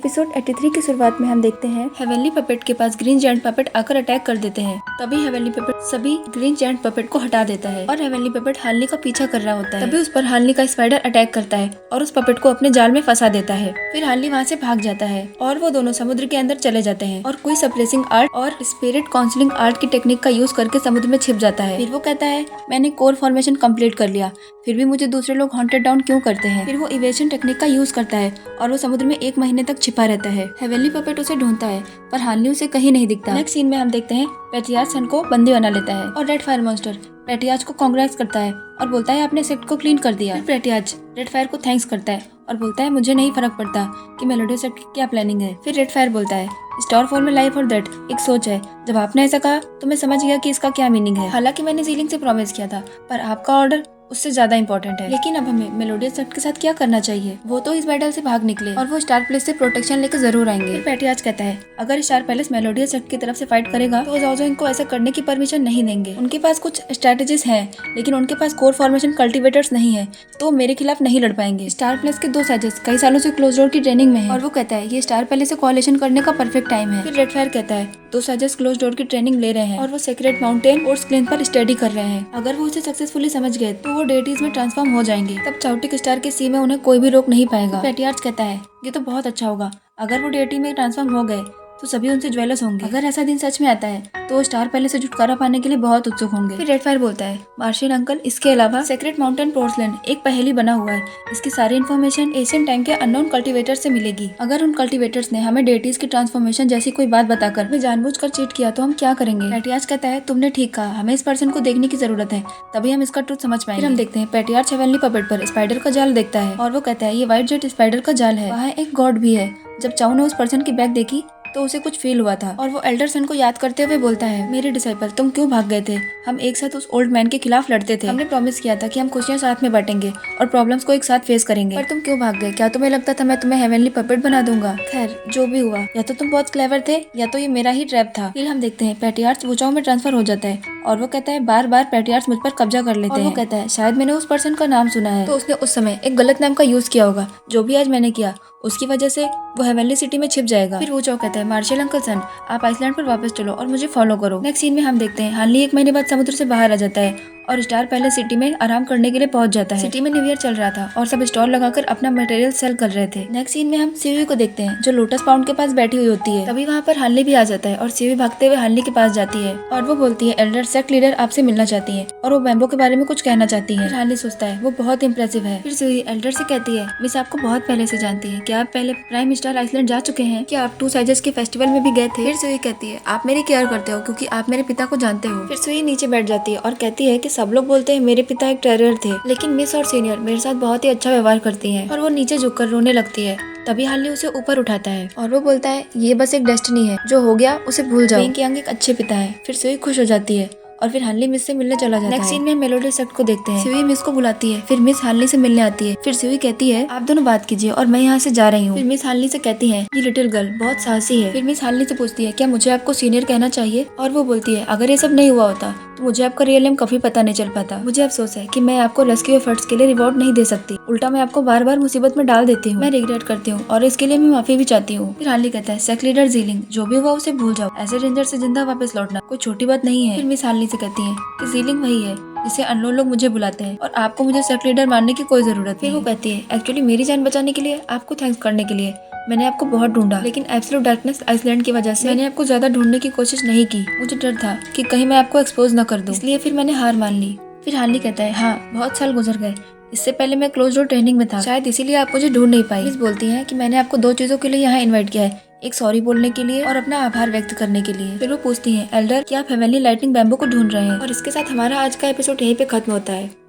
Episode 83 की शुरुआत में हम देखते हैं हेवनली पपेट के पास ग्रीन जायंट पपेट आकर अटैक कर देते हैं। तभी हेवनली पपेट सभी ग्रीन जायंट पपेट को हटा देता है और हेवनली पपेट हालनी का पीछा कर रहा होता है। तभी उस पर हालनी का स्पाइडर अटैक करता है और उस पपेट को अपने जाल में फंसा देता है। फिर हालनी वहाँ से भाग जाता है और वो दोनों समुद्र के अंदर चले जाते हैं और कोई सप्रेसिंग आर्ट और स्पिरिट काउंसलिंग आर्ट की टेक्निक का यूज करके समुद्र में छिप जाता है। फिर वो कहता है मैंने कोर फॉर्मेशन कंप्लीट कर लिया, फिर भी मुझे दूसरे लोग हॉन्टेड टाउन क्यों करते हैं। फिर वो इवेशन टेक्निक का यूज करता है और वो समुद्र में 1 महीने तक छिपा रहता है। हेवनली पपेट उसे ढूंढता है पर हालनी उसे कहीं नहीं दिखता। नेक्स्ट सीन में हम देखते हैं पेट्रियार्च सन को बंदी बना लेता है और रेड फायर मॉन्स्टर पेट्रियार्च को कांग्रेट्स करता है और बोलता है आपने सेक्ट को क्लीन कर दिया। फिर पेट्रियार्च रेड फायर को थैंक्स करता है और बोलता है मुझे नहीं फर्क पड़ता कि मेलोडियस सेक्ट की क्या प्लानिंग है। फिर रेड फायर बोलता है स्टारफॉल में लाइफ और डेथ एक सोच है। जब आपने ऐसा कहा तो मैं समझ गया कि इसका क्या मीनिंग है। हालांकि मैंने सीलिंग से प्रॉमिस किया था पर आपका ऑर्डर उससे ज्यादा इम्पोर्टेंट है। लेकिन अब हमें मेलोडियस सेक्ट के साथ क्या करना चाहिए। वो तो इस बैटल से भाग निकले और वो स्टार पैलेस से प्रोटेक्शन लेकर जरूर आएंगे। फिर पेट्रियार्च कहता है अगर स्टार पैलेस मेलोडियस सेक्ट की तरफ से फाइट करेगा तो जाओ इनको ऐसा करने की परमिशन नहीं देंगे। उनके पास कुछ स्ट्रेटेजीज हैं लेकिन उनके पास कोर फॉर्मेशन कल्टिवेटर्स नहीं है तो मेरे खिलाफ नहीं लड़ पाएंगे। स्टार पैलेस के 2 साइजेस कई सालों से क्लोज डोर की ट्रेनिंग में है और वो कहता है ये स्टार पैलेस से कोalition करने का परफेक्ट टाइम है। फिर रेड फायर कहता है 2 साइजेस क्लोज डोर की ट्रेनिंग ले रहे हैं और वो सीक्रेट माउंटेन और क्लेन पर स्टडी कर रहे हैं। अगर वो उसे सक्सेसफुली समझ गए तो वो डेटीज में ट्रांसफॉर्म हो जाएंगे। तब चाउटिक स्टार के सी में उन्हें कोई भी रोक नहीं पाएगा। पेट्रियार्च कहता है ये तो बहुत अच्छा होगा, अगर वो डेटी में ट्रांसफॉर्म हो गए तो सभी उनसे ज्वेलस होंगे। अगर ऐसा दिन सच में आता है तो स्टार पैलेस से छुटकारा पाने के लिए बहुत उत्सुक होंगे। फिर रेड फायर बोलता है मार्शियल अंकल इसके अलावा सीक्रेट माउंटेन पोर्सलैंड एक पहेली बना हुआ है, इसकी सारी इन्फॉर्मेशन एशियन टाइम के अननोन कल्टिवेटर से मिलेगी। अगर उन कल्टिवेटर्स ने हमें डेटीज की ट्रांसफॉर्मेशन जैसी कोई बात बताकर हमें जानबूझकर चीट किया तो हम क्या करेंगे। पेट्रियार्च कहता है तुमने ठीक कहा, हमें इस पर्सन को देखने की जरूरत है, तभी हम इसका ट्रुथ समझ पाएंगे। फिर हम देखते हैं पेट्रियार्च हेवनली पपेट पर स्पाइडर का जाल देखता है और वो कहता है ये व्हाइट जेट स्पाइडर का जाल है, वहाँ एक गॉड भी है। जब चाऊ ने उस पर्सन की बैग देखी तो उसे कुछ फील हुआ था और वो एल्डर सन को याद करते हुए बोलता है मेरे डिसाइपल तुम क्यों भाग गए थे, हम एक साथ उस ओल्ड मैन के खिलाफ लड़ते थे, हमने प्रॉमिस किया था कि हम खुशियां साथ में बांटेंगे और प्रॉब्लम्स को एक साथ फेस करेंगे, पर तुम क्यों भाग गए। क्या तुम्हें लगता था मैं तुम्हें हेवनली पपेट बना दूंगा। खैर जो भी हुआ, या तो तुम बहुत क्लेवर थे या तो ये मेरा ही ट्रैप था। फिर हम देखते हैं पेट्रियार्च वुचाओ में ट्रांसफर हो जाता है और वो कहता है बार बार पेट्रियार्च मुझ पर कब्जा कर लेते हैं। वो कहता है शायद मैंने उस पर्सन का नाम सुना है, तो उसने उस समय एक गलत नाम का यूज किया होगा। जो भी आज मैंने किया उसकी वजह से वो हेवनली सिटी में छिप जाएगा। फिर वुचाओ कहता है मार्शल अंकल सन आप आइसलैंड पर वापस चलो और मुझे फॉलो करो। नेक्स्ट सीन में हम देखते हैं हालनी 1 महीने बाद समुद्र से बाहर आ जाता है और स्टार पैलेस सिटी में आराम करने के लिए पहुंच जाता है। सिटी में न्यू ईयर चल रहा था और सब स्टॉल लगाकर अपना मटेरियल सेल कर रहे थे। नेक्स्ट सीन में हम सीवी को देखते हैं जो लोटस पाउंड के पास बैठी हुई होती है। तभी वहाँ पर हालनी भी आ जाता है और सीवी भागते हुए हालनी के पास जाती है और वो बोलती है एल्डर सेक्ट लीडर आपसे मिलना चाहती है और वो बैम्बो के बारे में कुछ कहना चाहती है। हालनी सोचता है वो बहुत इंप्रेसिव है। फिर सीवी एल्डर से कहती है मिस आपको बहुत पहले से जानती है, क्या आप पहले प्राइम स्टार आइसलैंड जा चुके हैं, क्या आप 2 साइजेस के फेस्टिवल में भी गए थे। फिर सीवी कहती है आप मेरी केयर करते हो क्योंकि आप मेरे पिता को जानते हो। फिर सीवी नीचे बैठ जाती है और कहती है कि सब लोग बोलते हैं मेरे पिता एक टेरर थे लेकिन मिस और सीनियर मेरे साथ बहुत ही अच्छा व्यवहार करती हैं और वो नीचे झुककर रोने लगती है। तभी हालनी उसे ऊपर उठाता है और वो बोलता है ये बस एक डेस्टिनी है, जो हो गया उसे भूल जाओ, पिंकी यंग एक अच्छे पिता है। फिर सीवी खुश हो जाती है और फिर हालनी मिस से मिलने चला जाता है। नेक्स्ट सीन में मेलोडियस सेक्ट को देखते हैं। सीवी मिस को बुलाती है, फिर मिस हालनी से मिलने आती है। फिर सीवी कहती है आप दोनों बात कीजिए और मैं यहाँ से जा रही हूँ। फिर मिस हालनी से कहती है ये लिटिल गर्ल बहुत साहसी है। फिर मिस हालनी से पूछती है क्या मुझे आपको सीनियर कहना चाहिए और वो बोलती है अगर ये सब नहीं हुआ होता तो मुझे आपका रियल नेम कभी पता नहीं चल पाता। मुझे अफसोस है कि मैं आपको रेस्क्यू एफर्ट्स के लिए रिवॉर्ड नहीं दे सकती, उल्टा मैं आपको बार बार मुसीबत में डाल देती हूँ। मैं रिग्रेट करती हूँ और इसके लिए मैं माफी भी चाहती हूँ। फिर हालनी कहता है सेक्ट लीडर जीलिंग जो भी हुआ उसे भूल जाओ, ऐसे डेंजर से जिंदा वापस लौटना कोई छोटी बात नहीं है। फिर मिस हालनी से कहती है कि जीलिंग वही है जिसे अननोन लोग मुझे बुलाते हैं और आपको मुझे सेक्ट लीडर मानने की कोई जरूरत नहीं। वो कहती है एक्चुअली मेरी जान बचाने के लिए आपको थैंक्स करने के लिए मैंने आपको बहुत ढूंढा, लेकिन एब्सोल्यूट डार्कनेस आइसलैंड की वजह से मैंने आपको ज्यादा ढूंढने की कोशिश नहीं की। मुझे डर था कि कहीं मैं आपको एक्सपोज न कर दूं, इसलिए फिर मैंने हार मान ली। फिर हालनी कहता है हाँ बहुत साल गुजर गए, इससे पहले मैं क्लोज डोर ट्रेनिंग में था, शायद इसीलिए आप मुझे ढूंढ नहीं पाई। मिस बोलती है कि मैंने आपको 2 चीजों के लिए यहाँ इन्वाइट किया है, एक सॉरी बोलने के लिए और अपना आभार व्यक्त करने के लिए। फिर वो पूछती है एल्डर क्या आप हेवनली लाइटनिंग बैम्बो को ढूंढ रहे हैं। और इसके साथ हमारा आज का एपिसोड यहीं पे खत्म होता है।